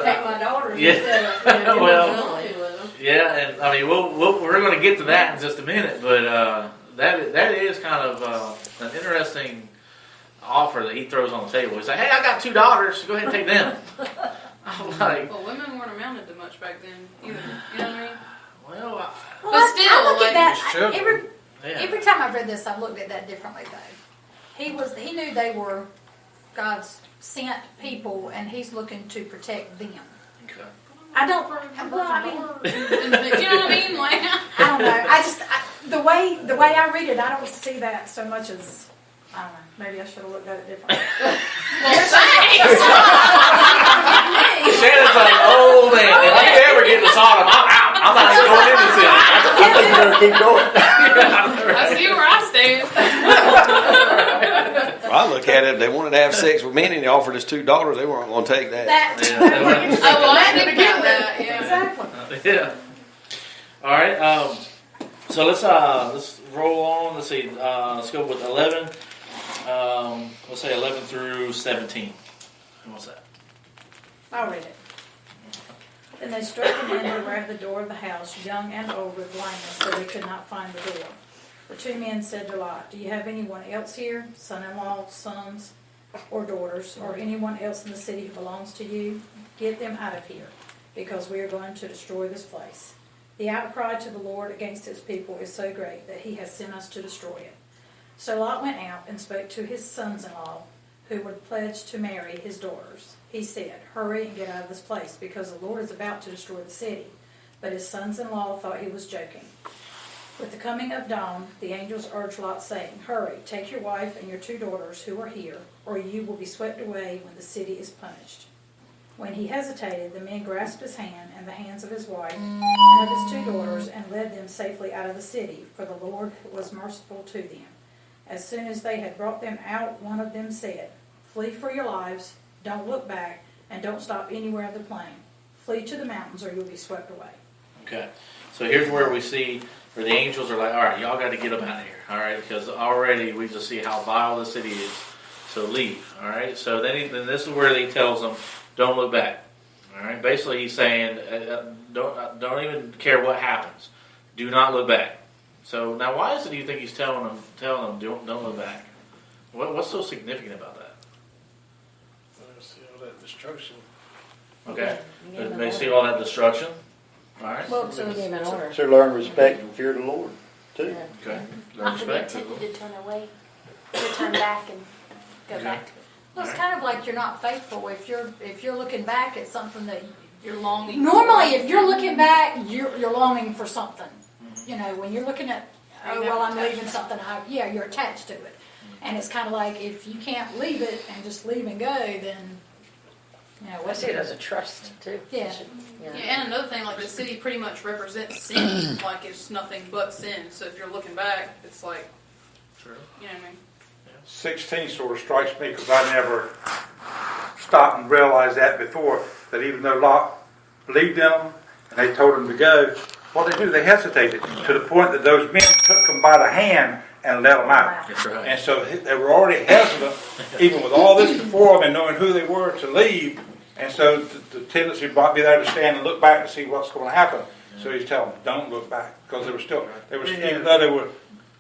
protect my daughters Yeah. instead of Well, two of them. yeah, and I mean, we're going to get to that in just a minute, but that is kind of an interesting offer that he throws on the table. He's like, "Hey, I got 2 daughters. So go ahead and take them." I'm like, well, women weren't amounted to much back then either. You know what I mean? well, But still, I look like, at that. yeah. Every time I've read this, I've looked at that differently though. He knew they were God's sent people, and he's looking to protect them. Okay. I don't. Well, I mean, you know what I mean? Like, I don't know. The way I read it, I don't see that so much as, I don't know. Maybe I should have looked at it differently. Shannon's like, "Oh man, if I ever get to Sodom, I'm out. I'm not even going in the city." I think you better keep going. I see where I stand. I look at it, if they wanted to have sex with me and they offered us 2 daughters, they weren't going to take that. Oh, well, I didn't think about that. Yeah. Exactly. Yeah. All right. So let's roll on. Let's see. Let's go with 11. Let's say 11 through 17. What's that? I'll read it. Then they struck an end that were at the door of the house, young and old, with blindness, so they could not find the door. The 2 men said to Lot, "Do you have anyone else here, son-in-law, sons, or daughters, or anyone else in the city who belongs to you? Get them out of here, because we are going to destroy this place. The outcry to the Lord against his people is so great that he has sent us to destroy it." So Lot went out and spoke to his sons-in-law, who would pledge to marry his daughters. He said, "Hurry and get out of this place, because the Lord is about to destroy the city." But his sons-in-law thought he was joking. With the coming of dawn, the angels urged Lot, saying, "Hurry, take your wife and your 2 daughters who are here, or you will be swept away when the city is punished." When he hesitated, the men grasped his hand and the hands of his wife and of his 2 daughters and led them safely out of the city, for the Lord was merciful to them. As soon as they had brought them out, one of them said, "Flee for your lives, don't look back, and don't stop anywhere on the plain. Flee to the mountains, or you'll be swept away." Okay. So here's where we see where the angels are like, "All right, y'all got to get them out of here." All right, because already we just see how vile the city is. So leave. All right. So then this is where he tells them, "Don't look back." All right. Basically, he's saying, don't even care what happens. Do not look back. So now, why is it you think he's telling them don't look back? What's so significant about that? See all that destruction. Okay. They see all that destruction. All right. Well, So he gave an order. To learn respect and fear the Lord, too. Okay. Learn Not to be respect. tempted to turn away, to turn back and go Okay. back to it. Well, it's kind of like you're not faithful if you're looking back at something that You're longing. normally if you're looking back, you're longing for something. You know, when you're looking at, Are you oh well, I'm attached leaving to it? something. You're attached to it, and it's kind of like if you can't leave it and just leave and go, then you know I what's see it as a trust too. Yeah. Yeah, and another thing, like the city pretty much represents sin. Like it's nothing but sin. So if you're looking back, it's like, True. you know what I mean? 16 sort of strikes me because I never stopped and realized that before, that even though Lot believed in them and they told him to go, what did they do? They hesitated to the point that those men took them by the hand and let them out. That's right. And so they were already hesitant, even with all this before them and knowing who they were, to leave. And so the tendency might be there to stand and look back to see what's going to happen. So he's telling them, don't look back, because even though they were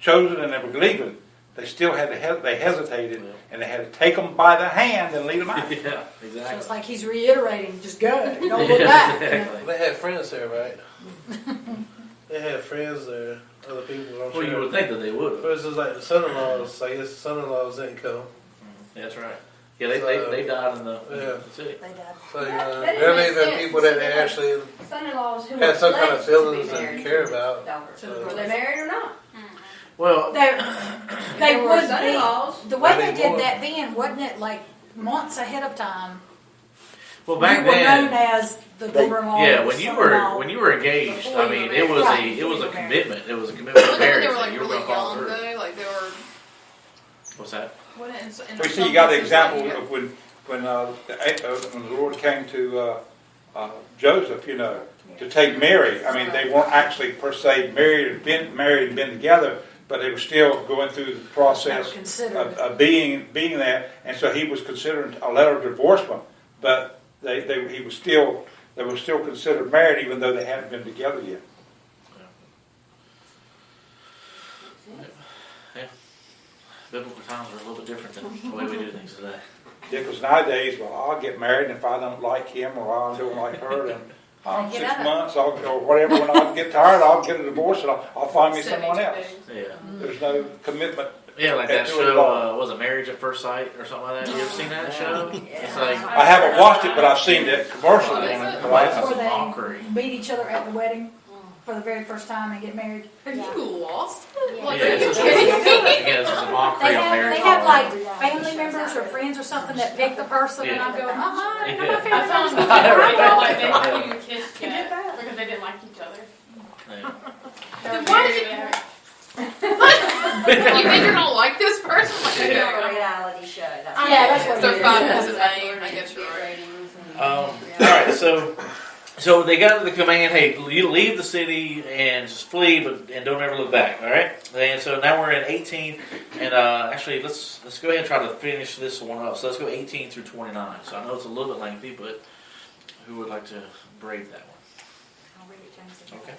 chosen and they were leaving, they still had to they hesitated, and they had to take them by the hand and lead them out. Yeah, So exactly. it's like he's reiterating, just go, don't look back. They had friends there, right? They had friends there, other people. I'm Well, sure. you would think that they would For have. instance, like the son-in-laws, I guess the son-in-laws didn't come. That's right. Yeah, they died in the city. They died. So, That they're didn't make leaving sense. people that they actually Son-in-laws who had were some kind of pledged to be feelings and married care to about. daughters. So- Were they married or not? Well, They They were would be. son-in-laws. The way Not they did anymore. that then, wasn't it like months ahead of time? well, back you were known then, as the daughter-in-law. yeah, or when you son-in-law. were engaged, Before I you mean, were it was married. it was a Right, before you were commitment. It was a commitment to But then marriage. they were like You were really going to follow young through. though. Like they were. What's that? What is, We see you got the example of when the Lord came to Joseph, to take Mary. I mean, they weren't actually per se married and been together, but they were still going through the process Considered. of being there, and so he was considering a letter of divorcement. But they were still considered married even though they hadn't been together yet. Biblical times are a little bit different than the way we do things today. Because nowadays, well, I'll get married, and if I don't like him or I don't like her, then Get 6 out of it. months or whatever. When I get tired, I'll get a divorce and I'll find me someone 72 else. days. Yeah. There's no commitment. Yeah, like that That's really show, long. was it Marriage at First Sight or something like that? You ever seen that show? It's like, I haven't watched it, but I've seen that commercial. Oh, is on it. it? But I- That's Where they mockery. meet each other at the wedding for the very first time and get married. Are you lost? Yeah. Like, Yeah, are you it's kidding me? again, it's just a mockery They on have, marriage. they have like family members or friends or something that pick the person, and I go, Yeah. my I family found members. like they haven't even kissed Forget yet that. because they didn't like each other. Yeah. Then why did you think you're gonna like this person? Like, Yeah. I A don't know. reality show. Yeah, that's what So it is. 5 minutes of fame, I guess you're right. Ratings and All right, so they got the command, hey, you leave the city and just flee, and don't ever look back. All right, and so now we're in 18, and actually let's go ahead and try to finish this one up. So let's go 18 through 29. So I know it's a little bit lengthy, but who would like to brave that one? I'll read it, James. Okay.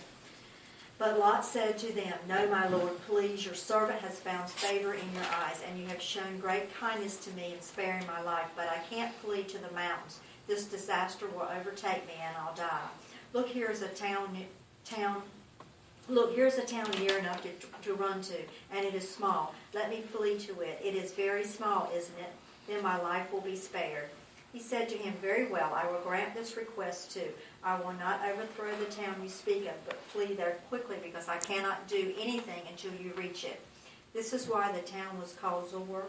But Lot said to them, No, my Lord, please, your servant has found favor in your eyes, and you have shown great kindness to me in sparing my life, but I can't flee to the mountains. This disaster will overtake me, and I'll die. Look, here is a town. Look, here's a town near enough to run to, and it is small. Let me flee to it. It is very small, isn't it? Then my life will be spared. He said to him, Very well, I will grant this request too. I will not overthrow the town you speak of, but flee there quickly, because I cannot do anything until you reach it. This is why the town was called Zor.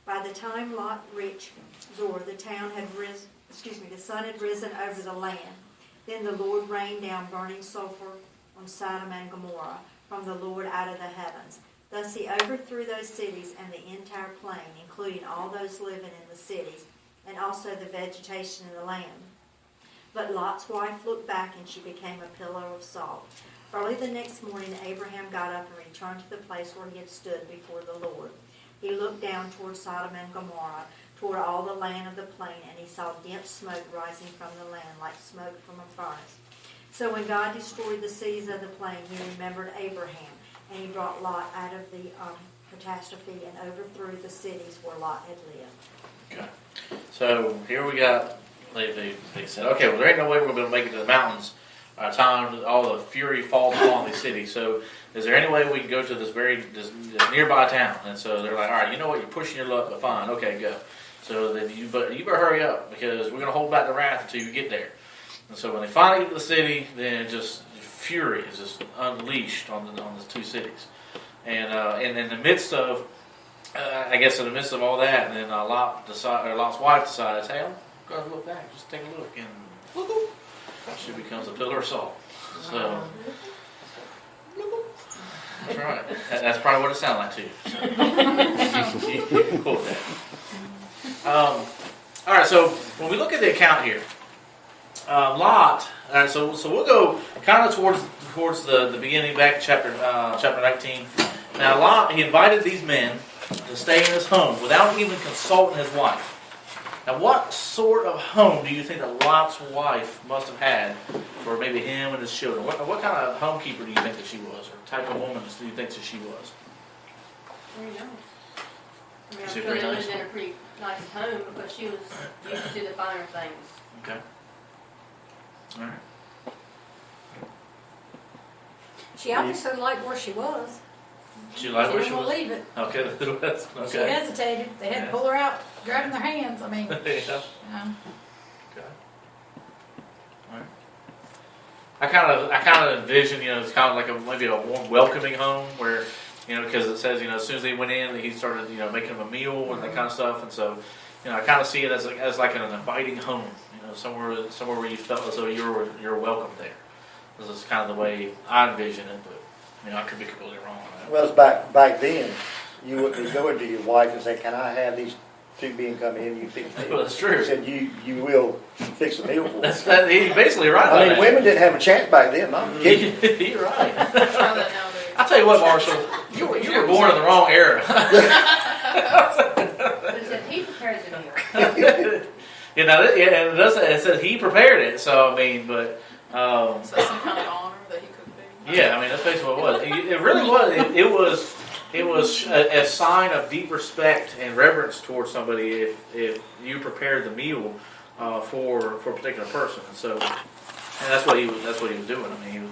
By the time Lot reached Zor, the town had risen. The sun had risen over the land. Then the Lord rained down burning sulfur on Sodom and Gomorrah from the Lord out of the heavens. Thus he overthrew those cities and the entire plain, including all those living in the cities, and also the vegetation in the land. But Lot's wife looked back, and she became a pillar of salt. Early the next morning, Abraham got up and returned to the place where he had stood before the Lord. He looked down toward Sodom and Gomorrah, toward all the land of the plain, and he saw dense smoke rising from the land, like smoke from a furnace. So when God destroyed the cities of the plain, he remembered Abraham, and he brought Lot out of the catastrophe and overthrew the cities where Lot had lived. Okay. So here we got, they said, okay, well, there ain't no way we're going to make it to the mountains. All the fury falls upon these cities. So is there any way we can go to this nearby town? And so they're like, all right, you know what, you're pushing your luck, but fine, okay, go. So then you better hurry up, because we're going to hold back the wrath until you get there. And so when they finally get to the city, then just fury is just unleashed on the two cities. And in the midst of, in the midst of all that, and then Lot's wife decides, hey, I'm going to look back, just take a look, and whoop, she becomes a pillar of salt. So that's right. That's probably what it sounded like to you. You can quote that. All right. So when we look at the account here, Lot. All right. So we'll go kind of towards the beginning, back to chapter 19. Now Lot, he invited these men to stay in his home without even consulting his wife. Now, what sort of home do you think that Lot's wife must have had for maybe him and his children? What kind of homekeeper do you think that she was, or type of woman do you think that she was? very nice. I mean, I'm Is sure it very they nice? lived in a pretty nice home, but she was used to the finer things. Okay. All right. She obviously liked where she was. She liked where she didn't was? want to leave it. Okay, that's She okay. hesitated. They had to pull her out, grabbing their hands. I mean, Yeah. Okay. All right. I kind of envision, it's kind of like maybe a warm, welcoming home where, because it says, as soon as they went in, he started, making them a meal and that kind of stuff, and so, I kind of see it as like an inviting home, somewhere where you felt as though you're welcome there. This is kind of the way I envision it, but I could be completely wrong on that. Well, it's back then, you wouldn't be going to your wife and say, "Can I have these two being come in? You fix it." Well, that's true. He said, "You will fix a meal for us." He's basically right. I mean, about women didn't have a chance back then. I'm kidding. that. You're right. Try that nowadays. I'll tell you what, Marshall, you were born in the wrong era. But he said he prepared the meal. You know, and it does. It says he prepared it. So I mean, but So that's some kind of honor that he could be. yeah, I mean that's basically what it was. It really was. It was a sign of deep respect and reverence towards somebody if you prepared the meal for a particular person. So, and that's what he was doing. I mean,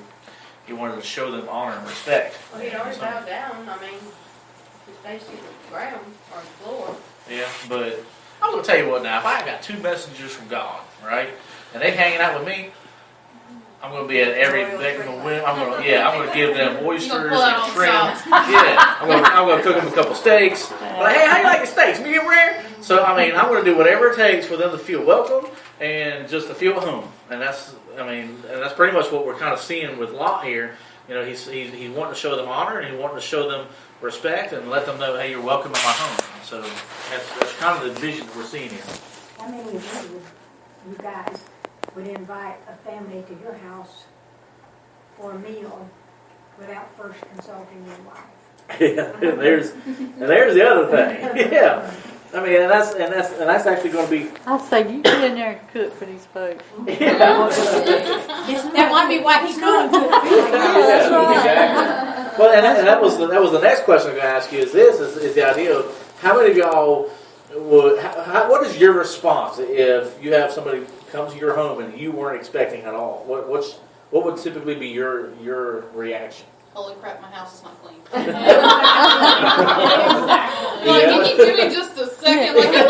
he wanted to show them honor and respect. Well, he'd already bowed down. I mean, his face to the ground or the floor. Yeah, but I'm gonna tell you what now. If I got two messengers from God, right, and they hanging out with me, I'm gonna be at every beck and whim. I'm gonna give them oysters You're gonna pull out and all the shrimp. stops. Yeah, I'm gonna cook them a couple steaks. Like, hey, how you like your steaks? Medium rare. So I mean, I'm gonna do whatever it takes for them to feel welcome and just to feel at home. And that's pretty much what we're kind of seeing with Lot here. You know, he's wanting to show them honor and he wanting to show them respect and let them know, hey, you're welcome in my home. So that's kind of the vision that we're seeing here. How many of you guys would invite a family to your house for a meal without first consulting your wife? Yeah, and there's the other thing. Yeah, I mean, and that's actually going to be. I say you get in there and cook for these folks. That might be why he's going to. That's right. Exactly. Well, and that was the next question I'm going to ask you. Is the idea of how many of y'all would? What is your response if you have somebody come to your home and you weren't expecting at all? What would typically be your reaction? Holy crap, my house is not clean. Exactly. Like, can you give me just a second? Like, look at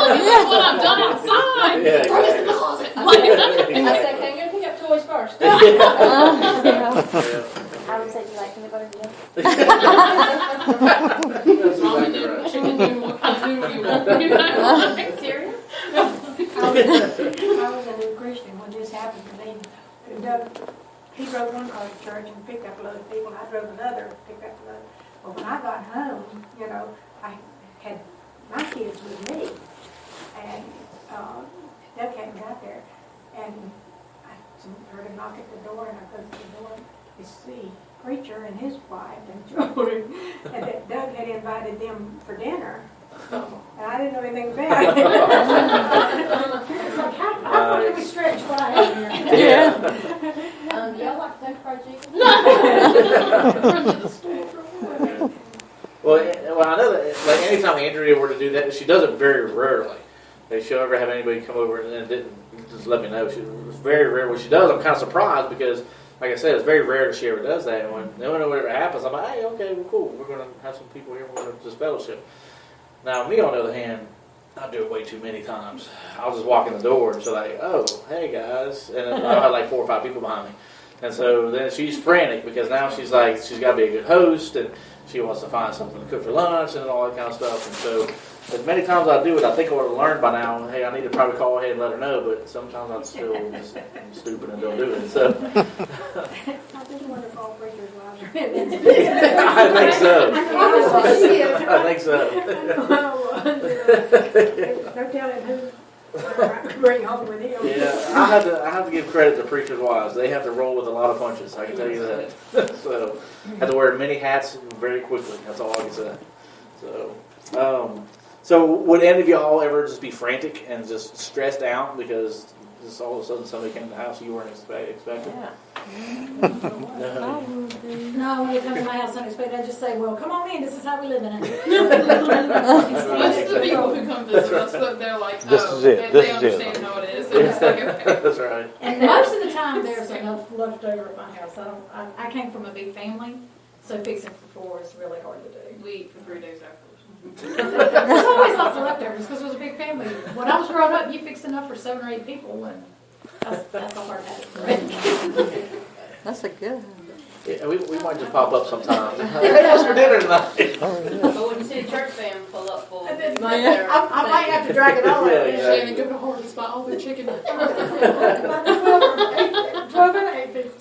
what I've done outside. Yeah, Throw this in the closet. I said, can you pick up toys first? Yeah. I would say, do you like peanut butter and jelly? That's Ramen exactly noodle, right. chicken noodle, what kind of noodle you want? You know, like, cereal? I was a new Christian when this happened to me. Doug, he drove one car to church and picked up a load of people. I drove another, picked up a load. Well, when I got home, you know, I had my kids with me. And Doug hadn't got there. And I heard him knock at the door, and I go to the door. It's the preacher and his wife and children. And that Doug had invited them for dinner. And I didn't know anything about it. It's like, how far do we stretch what I have here? Yeah. Do y'all like Kentucky Fried Chicken? Run to the store. Well, I know that like anytime Andrea were to do that, she does it very rarely. Like, she'll ever have anybody come over and didn't just let me know. It was very rare when she does. I'm kind of surprised because, like I said, it's very rare that she ever does that. And whenever it happens, I'm like, hey, okay, well, cool. We're going to have some people here. We're going to just fellowship. Now, me on the other hand, I do it way too many times. I'll just walk in the door and she's like, oh, hey guys. And then I'll have like 4 or 5 people behind me. And so then she's frantic because now she's like, she's got to be a good host and she wants to find something to cook for lunch and all that kind of stuff. And so as many times I do it, I think I would have learned by now, hey, I need to probably call ahead and let her know, but sometimes I'm still just stupid and don't do it. So I just wonder if all preachers' wives are in this. I think so. I think so. No telling who to bring home with him. Yeah, I have to give credit to preachers' wives. They have to roll with a lot of punches. I can tell you that. So, have to wear many hats very quickly. That's all I can say. So would any of y'all ever just be frantic and just stressed out because just all of a sudden somebody came to the house you weren't expecting? Yeah. No. No, when they come to my house unexpected, I just say, well, come on in, this is how we live in it. Most of the people who come visit us, they're like, This oh, is it. they This is it. understand how it is. They're just like, okay. That's right. And most of the time, there's enough left over at my house. I came from a big family, so fixing for 4 is really hard to do. We eat for 3 days afterwards. There's always lots of leftovers because it was a big family. When I was growing up, you fixed enough for 7 or 8 people, and that's a hard habit for me. That's a good one. Yeah, we might just pop up sometimes. Hey, what's for dinner tonight? But when you see a church fan pull up full, you might I better might have to drag it all Yeah, out. exactly. Shannon, go to Hardee's, buy all the chicken. 12 and 8 people.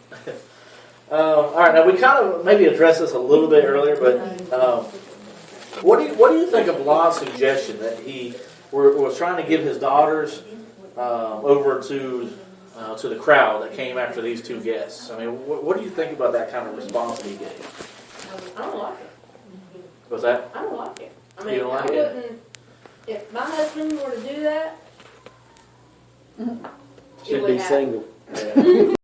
All right, now we kind of maybe addressed this a little bit earlier, but what do you think of Lot's suggestion that he was trying to give his daughters over to the crowd that came after these 2 guests? I mean, what do you think about that kind of response that he gave? I don't like it. Was that? I don't like it. I You mean, don't like I it? wouldn't, if my husband were to do that, It Should would be happen. single. Yeah.